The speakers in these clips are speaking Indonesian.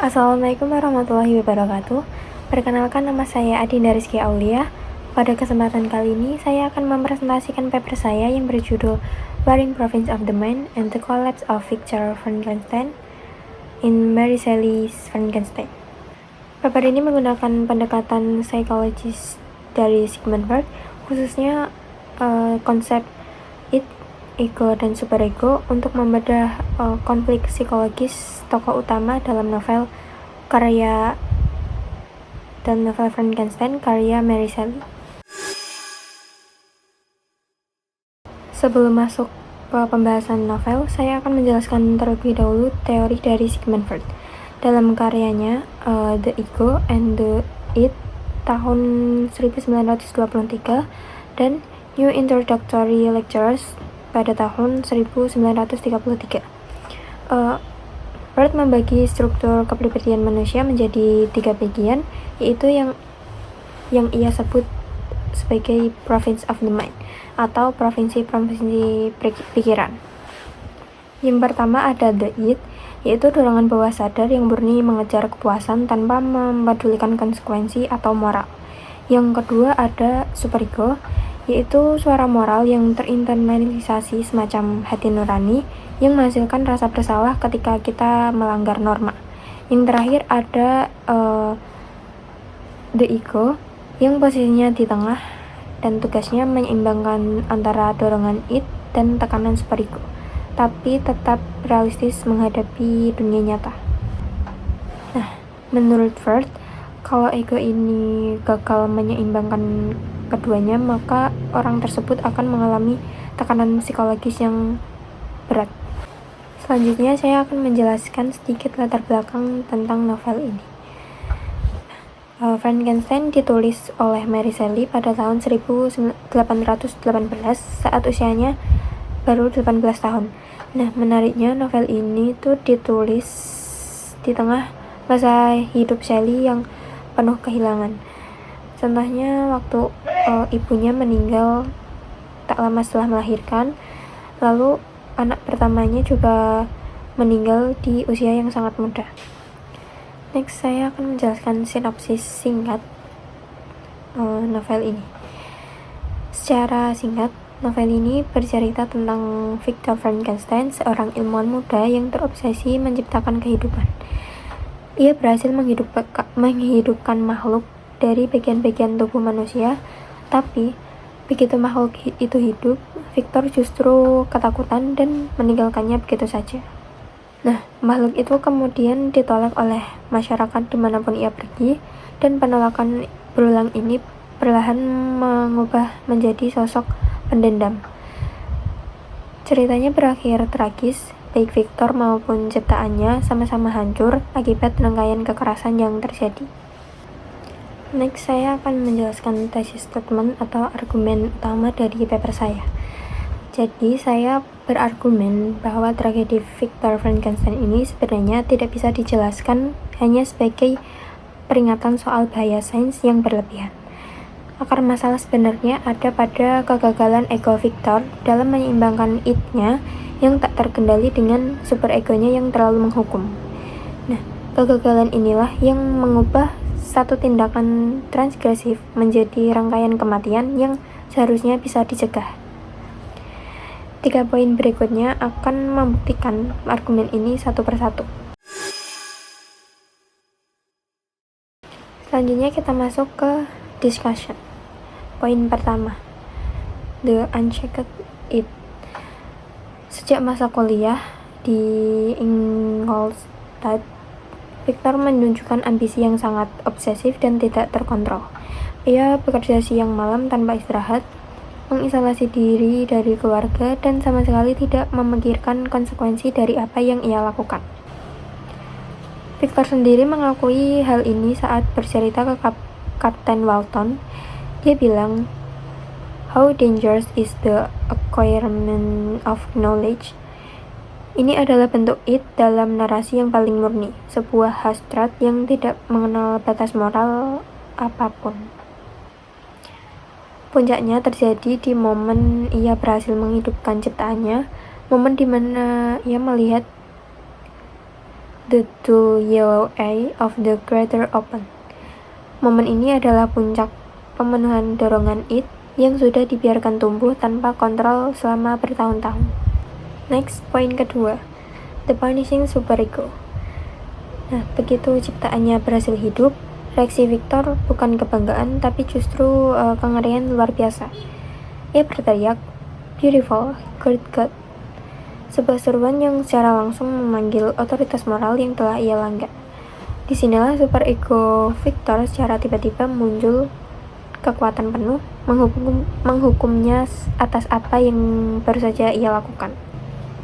Assalamualaikum warahmatullahi wabarakatuh. Perkenalkan, nama saya Adinda Rizky Aulia. Pada kesempatan kali ini, saya akan mempresentasikan paper saya yang berjudul Warring Province of the Mind and the Collapse of Victor Frankenstein in Mary Shelley's Frankenstein. Paper ini menggunakan pendekatan psikologis dari Sigmund Freud, khususnya konsep id, ego, dan superego untuk membedah konflik psikologis tokoh utama dalam novel Frankenstein karya Mary Shelley. Sebelum masuk ke pembahasan novel, saya akan menjelaskan terlebih dahulu teori dari Sigmund Freud. Dalam karyanya The Ego and the Id tahun 1923 dan New Introductory Lectures pada tahun 1933. Freud membagi struktur kepribadian manusia menjadi 3 bagian, yaitu yang ia sebut sebagai province of the mind atau provinsi-provinsi pikiran. Yang pertama ada the id, yaitu dorongan bawah sadar yang murni mengejar kepuasan tanpa mempedulikan konsekuensi atau moral. Yang kedua ada superego, yaitu suara moral yang terinternalisasi semacam hati nurani yang menghasilkan rasa bersalah ketika kita melanggar norma. Yang terakhir ada the ego yang posisinya di tengah dan tugasnya menyeimbangkan antara dorongan id dan tekanan superego, tapi tetap realistis menghadapi dunia nyata. Nah, menurut Freud, kalau ego ini gagal menyeimbangkan keduanya, maka orang tersebut akan mengalami tekanan psikologis yang berat. Selanjutnya, saya akan menjelaskan sedikit latar belakang tentang novel ini. Frankenstein ditulis oleh Mary Shelley pada tahun 1818 saat usianya baru 18 tahun. Nah, menariknya novel ini tuh ditulis di tengah masa hidup Shelley yang penuh kehilangan. Contohnya waktu ibunya meninggal tak lama setelah melahirkan, lalu anak pertamanya juga meninggal di usia yang sangat muda. Next, saya akan menjelaskan sinopsis singkat novel ini. Secara singkat, novel ini bercerita tentang Victor Frankenstein, seorang ilmuwan muda yang terobsesi menciptakan kehidupan. Ia berhasil menghidupkan makhluk dari bagian-bagian tubuh manusia, tapi begitu makhluk itu hidup, Victor justru ketakutan dan meninggalkannya begitu saja. Nah, makhluk itu kemudian ditolak oleh masyarakat dimanapun ia pergi, dan penolakan berulang ini perlahan mengubah menjadi sosok pendendam. Ceritanya berakhir tragis, baik Victor maupun ciptaannya sama-sama hancur akibat rangkaian kekerasan yang terjadi. Next, saya akan menjelaskan thesis statement atau argumen utama dari paper saya. Jadi, saya berargumen bahwa tragedi Victor Frankenstein ini sebenarnya tidak bisa dijelaskan hanya sebagai peringatan soal bahaya sains yang berlebihan. Akar masalah sebenarnya ada pada kegagalan ego Victor dalam menyeimbangkan id-nya yang tak terkendali dengan superegonya yang terlalu menghukum. Nah, kegagalan inilah yang mengubah satu tindakan transgresif menjadi rangkaian kematian yang seharusnya bisa dicegah. 3 poin berikutnya akan membuktikan argumen ini satu persatu. Selanjutnya kita masuk ke discussion. Poin pertama, the unchecked id. Sejak masa kuliah di Ingolstadt, Victor menunjukkan ambisi yang sangat obsesif dan tidak terkontrol. Ia bekerja siang malam tanpa istirahat, mengisolasi diri dari keluarga, dan sama sekali tidak memikirkan konsekuensi dari apa yang ia lakukan. Victor sendiri mengakui hal ini saat bercerita ke Kapten Walton. Dia bilang, "How dangerous is the acquirement of knowledge?" Ini adalah bentuk id dalam narasi yang paling murni, sebuah hasrat yang tidak mengenal batas moral apapun. Puncaknya terjadi di momen ia berhasil menghidupkan ciptaannya, momen di mana ia melihat the dull yellow eye of the crater open. Momen ini adalah puncak pemenuhan dorongan It yang sudah dibiarkan tumbuh tanpa kontrol selama bertahun-tahun. Next, poin kedua, the punishing superego. Nah, begitu ciptaannya berhasil hidup, reaksi Victor bukan kebanggaan, tapi justru kengerian luar biasa. Ia berteriak, "Beautiful, good God." Sebuah seruan yang secara langsung memanggil otoritas moral yang telah ia langgar. Disinilah superego Victor secara tiba-tiba muncul kekuatan penuh, menghukumnya atas apa yang baru saja ia lakukan.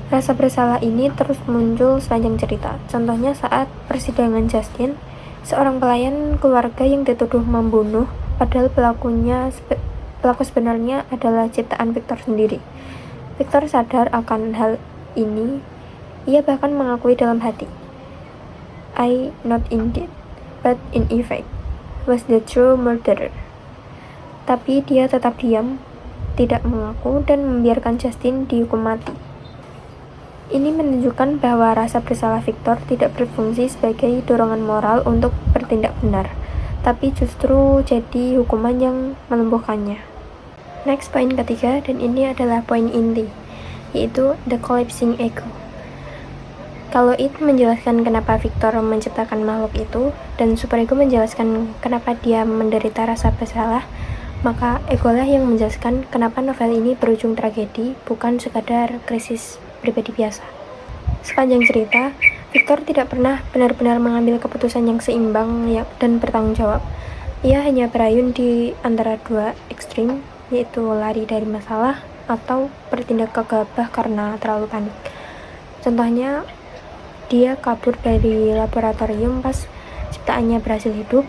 Rasa bersalah ini terus muncul sepanjang cerita. Contohnya saat persidangan Justin, seorang pelayan keluarga yang dituduh membunuh, padahal pelaku sebenarnya adalah ciptaan Victor sendiri. Victor sadar akan hal ini. Ia bahkan mengakui dalam hati, "I not in deed, but in effect was the true murderer." Tapi dia tetap diam, tidak mengaku, dan membiarkan Justin dihukum mati. Ini menunjukkan bahwa rasa bersalah Victor tidak berfungsi sebagai dorongan moral untuk bertindak benar, tapi justru jadi hukuman yang melumpuhkannya. Next, poin ketiga, dan ini adalah poin inti, yaitu the collapsing ego. Kalau It menjelaskan kenapa Victor menciptakan makhluk itu, dan superego menjelaskan kenapa dia menderita rasa bersalah, maka egolah yang menjelaskan kenapa novel ini berujung tragedi, bukan sekadar krisis pribadi biasa. Sepanjang cerita, Victor tidak pernah benar-benar mengambil keputusan yang seimbang dan bertanggung jawab. Ia hanya berayun di antara dua ekstrim, yaitu lari dari masalah atau bertindak gegabah karena terlalu panik. Contohnya, dia kabur dari laboratorium pas ciptaannya berhasil hidup.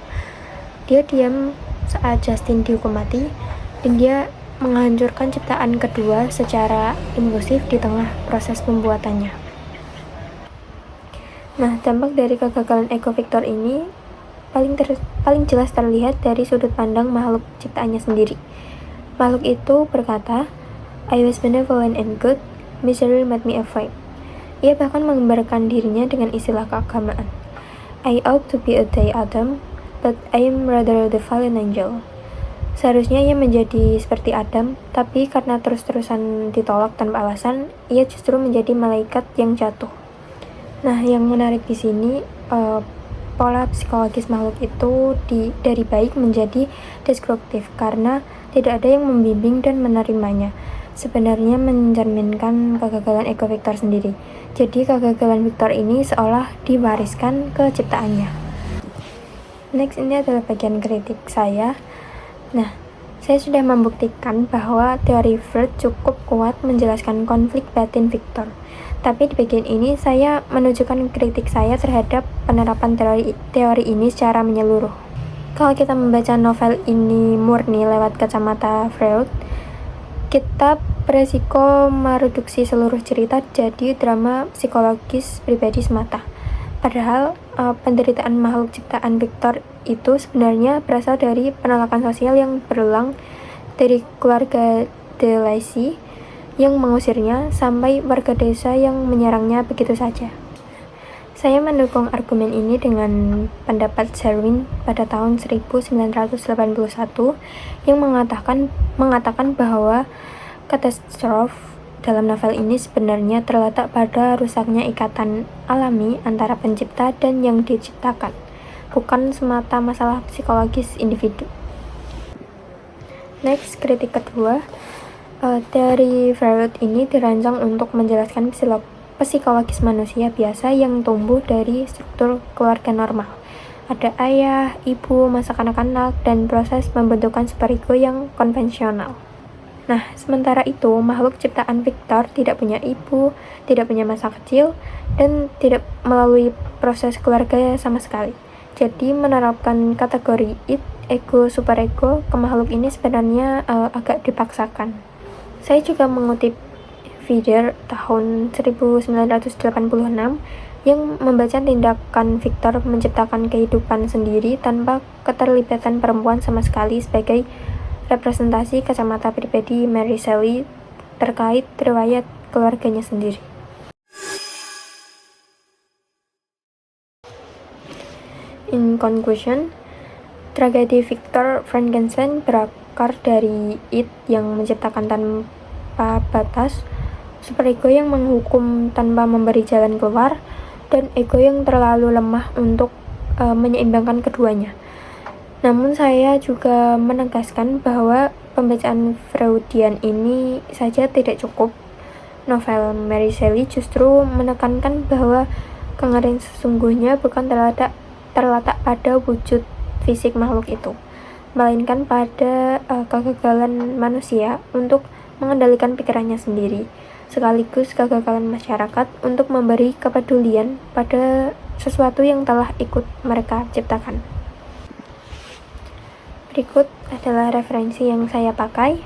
Dia diam saat Justin dihukum mati, dan dia menghancurkan ciptaan kedua secara impulsif di tengah proses pembuatannya. Nah, dampak dari kegagalan ego Victor ini paling jelas terlihat dari sudut pandang makhluk ciptaannya sendiri. Makhluk itu berkata, "I was benevolent and good, misery made me afraid." Ia bahkan menggambarkan dirinya dengan istilah keagamaan. "I ought to be a day Adam, but I am rather the fallen angel." Seharusnya ia menjadi seperti Adam, tapi karena terus-terusan ditolak tanpa alasan, ia justru menjadi malaikat yang jatuh. Nah, yang menarik di sini, pola psikologis makhluk itu dari baik menjadi destruktif karena tidak ada yang membimbing dan menerimanya. Sebenarnya mencerminkan kegagalan ego Victor sendiri. Jadi kegagalan Victor ini seolah diwariskan ke ciptaannya. Next, ini adalah bagian kritik saya. Nah, saya sudah membuktikan bahwa teori Freud cukup kuat menjelaskan konflik batin Victor. Tapi di bagian ini saya menunjukkan kritik saya terhadap penerapan teori ini secara menyeluruh. Kalau kita membaca novel ini murni lewat kacamata Freud, kita beresiko mereduksi seluruh cerita jadi drama psikologis pribadi semata. Padahal penderitaan makhluk ciptaan Victor itu sebenarnya berasal dari penolakan sosial yang berulang dari keluarga de Lacy yang mengusirnya sampai warga desa yang menyerangnya begitu saja. Saya mendukung argumen ini dengan pendapat Sherwin pada tahun 1981 yang mengatakan bahwa katastrofe dalam novel ini sebenarnya terletak pada rusaknya ikatan alami antara pencipta dan yang diciptakan, bukan semata masalah psikologis individu. Next, kritik kedua, teori Freud ini dirancang untuk menjelaskan psikologis manusia biasa yang tumbuh dari struktur keluarga normal. Ada ayah, ibu, masa kanak-kanak, dan proses pembentukan superego yang konvensional. Nah, sementara itu, makhluk ciptaan Victor tidak punya ibu, tidak punya masa kecil, dan tidak melalui proses keluarga sama sekali. Jadi, menerapkan kategori It, ego, superego ke makhluk ini sebenarnya agak dipaksakan. Saya juga mengutip Vider tahun 1986 yang membaca tindakan Victor menciptakan kehidupan sendiri tanpa keterlibatan perempuan sama sekali sebagai representasi kacamata pribadi Mary Shelley terkait riwayat keluarganya sendiri. In conclusion, tragedi Victor Frankenstein berakar dari id yang menciptakan tanpa batas, superego yang menghukum tanpa memberi jalan keluar, dan ego yang terlalu lemah untuk menyeimbangkan keduanya. Namun saya juga menegaskan bahwa pembacaan Freudian ini saja tidak cukup. Novel Mary Shelley justru menekankan bahwa kengerian sesungguhnya bukan terletak pada wujud fisik makhluk itu, melainkan pada kegagalan manusia untuk mengendalikan pikirannya sendiri, sekaligus kegagalan masyarakat untuk memberi kepedulian pada sesuatu yang telah ikut mereka ciptakan. Berikut adalah referensi yang saya pakai.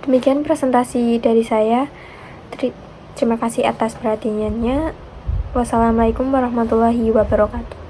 Demikian presentasi dari saya. Terima kasih atas perhatiannya. Wassalamualaikum warahmatullahi wabarakatuh.